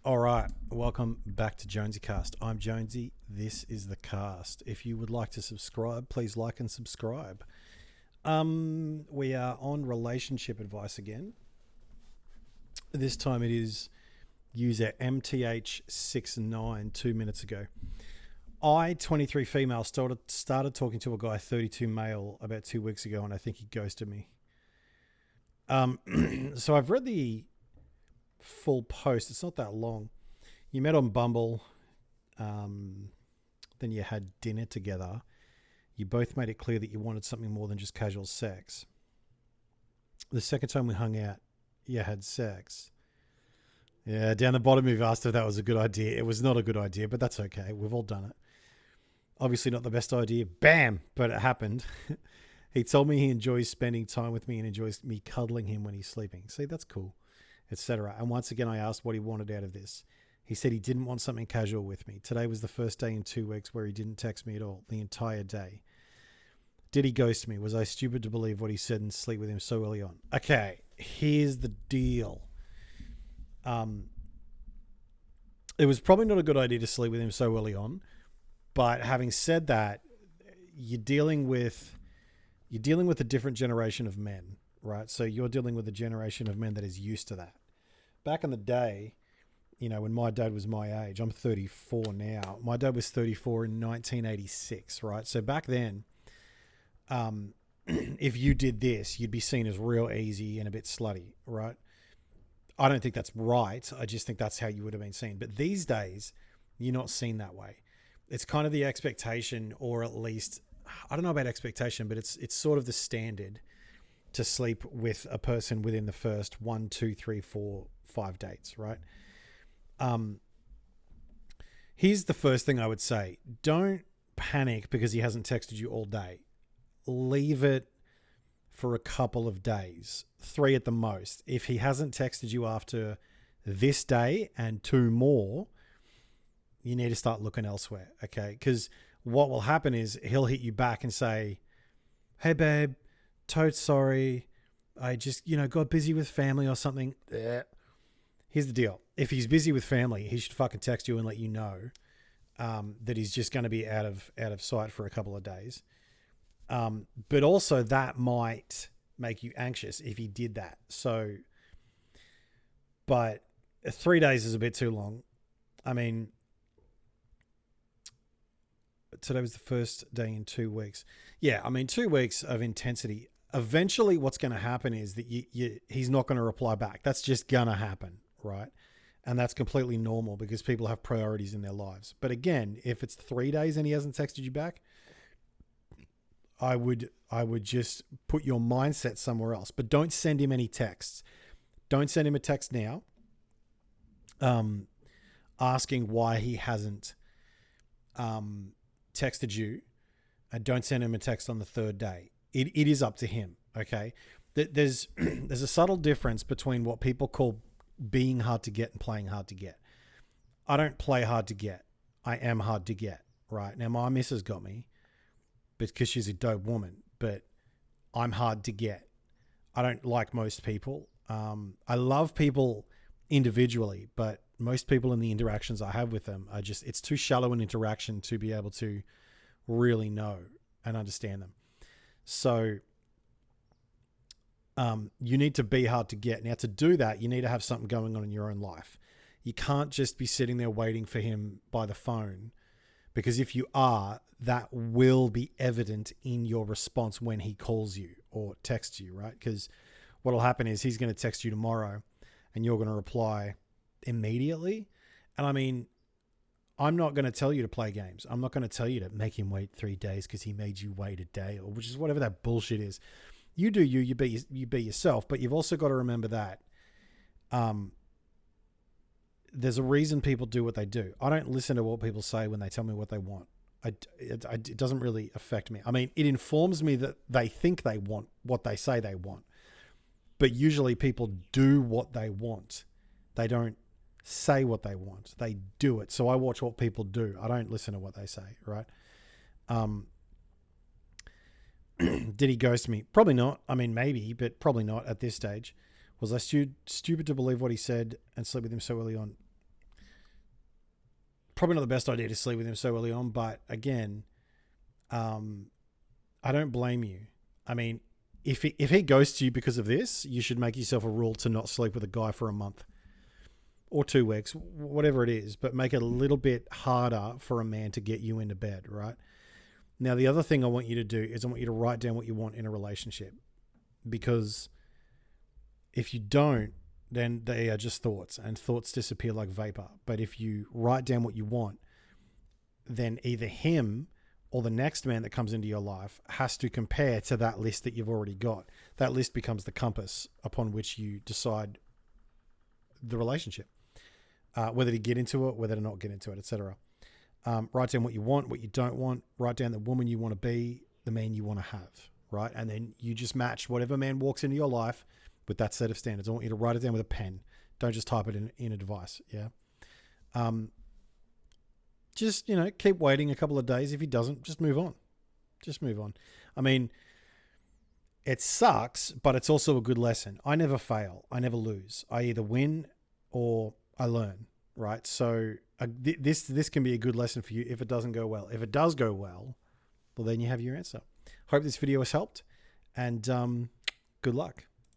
All right, welcome back to JonesyCast. I'm Jonesy. This is the cast. If you would like to subscribe, please like and subscribe. We are on relationship advice again. This time it is user MTH69 2 minutes ago. I, 23 female, started talking to a guy, 32 male, about 2 weeks ago, and I think he ghosted me. So I've read the full post. It's not that long. You met on Bumble, then you had dinner together. You both made it clear that you wanted something more than just casual sex. The second time we hung out, you had sex. Yeah, down the bottom you've asked if that was a good idea. It was not a good idea, but that's okay. We've all done it. Obviously not the best idea. Bam! But it happened. He told me he enjoys spending time with me and enjoys me cuddling him when he's sleeping. See, that's cool, etc. And once again, I asked what he wanted out of this. He said he didn't want something casual with me. Today was the first day in 2 weeks where he didn't text me at all, the entire day. Did he ghost me? Was I stupid to believe what he said and sleep with him so early on? Okay, here's the deal. It was probably not a good idea to sleep with him so early on. But having said that, you're dealing with a different generation of men, right? So you're dealing with a generation of men that is used to that. Back in the day, when my dad was my age, I'm 34 now. My dad was 34 in 1986, right? So back then, if you did this, you'd be seen as real easy and a bit slutty, right? I don't think that's right. I just think that's how you would have been seen. But these days, you're not seen that way. It's kind of the expectation, or at least, I don't know about expectation, but it's sort of the standard to sleep with a person within the first 1, 2, 3, 4, 5 dates, right? Here's the first thing I would say. Don't panic because he hasn't texted you all day. Leave it for a couple of days, 3 at the most. If he hasn't texted you after this day and 2 more, you need to start looking elsewhere, okay? Because what will happen is he'll hit you back and say, hey, babe, totes sorry. I just, got busy with family or something. Here's the deal. If he's busy with family, he should fucking text you and let you know that he's just going to be out of sight for a couple of days. But also that might make you anxious if he did that. So, but 3 days is a bit too long. I mean, today was the first day in 2 weeks. Yeah, 2 weeks of intensity. Eventually what's going to happen is that he's not going to reply back. That's just going to happen, right? And that's completely normal because people have priorities in their lives. But again, if it's 3 days and he hasn't texted you back, I would just put your mindset somewhere else. But don't send him any texts. Don't send him a text now asking why he hasn't texted you, and don't send him a text on the 3rd day. It is up to him, okay? There's a subtle difference between what people call being hard to get and playing hard to get. I don't play hard to get. I am hard to get, right? Now, my missus got me because she's a dope woman, but I'm hard to get. I don't like most people. I love people individually, but most people in the interactions I have with them are just, it's too shallow an interaction to be able to really know and understand them. So you need to be hard to get. Now, to do that, you need to have something going on in your own life. You can't just be sitting there waiting for him by the phone, because if you are, that will be evident in your response when he calls you or texts you, right? Because what will happen is he's going to text you tomorrow and you're going to reply immediately. And I'm not going to tell you to play games. I'm not going to tell you to make him wait 3 days because he made you wait a day, or which is whatever that bullshit is. You do you be yourself, but you've also got to remember that there's a reason people do what they do. I don't listen to what people say when they tell me what they want. It doesn't really affect me. It informs me that they think they want what they say they want, but usually people do what they want. They don't say what they want. They do it. So I watch what people do. I don't listen to what they say, right? Did he ghost me? Probably not. Maybe, but probably not at this stage. Was I stupid to believe what he said and sleep with him so early on? probably not the best idea to sleep with him so early on, but again, I don't blame you. I mean, if he ghosts you because of this, you should make yourself a rule to not sleep with a guy for a month or 2 weeks, whatever it is, but make it a little bit harder for a man to get you into bed, right? Now, the other thing I want you to do is I want you to write down what you want in a relationship, because if you don't, then they are just thoughts, and thoughts disappear like vapor. But if you write down what you want, then either him or the next man that comes into your life has to compare to that list that you've already got. That list becomes the compass upon which you decide the relationship, whether to get into it, whether to not get into it, etc. Write down what you want, what you don't want. Write down the woman you want to be, the man you want to have, right? And then you just match whatever man walks into your life with that set of standards. I want you to write it down with a pen. Don't just type it in a device, yeah? Just, keep waiting a couple of days. If he doesn't, just move on. Just move on. I mean, it sucks, but it's also a good lesson. I never fail. I never lose. I either win or I learn, right? So this can be a good lesson for you if it doesn't go well. If it does go well, then you have your answer. Hope this video has helped, and good luck.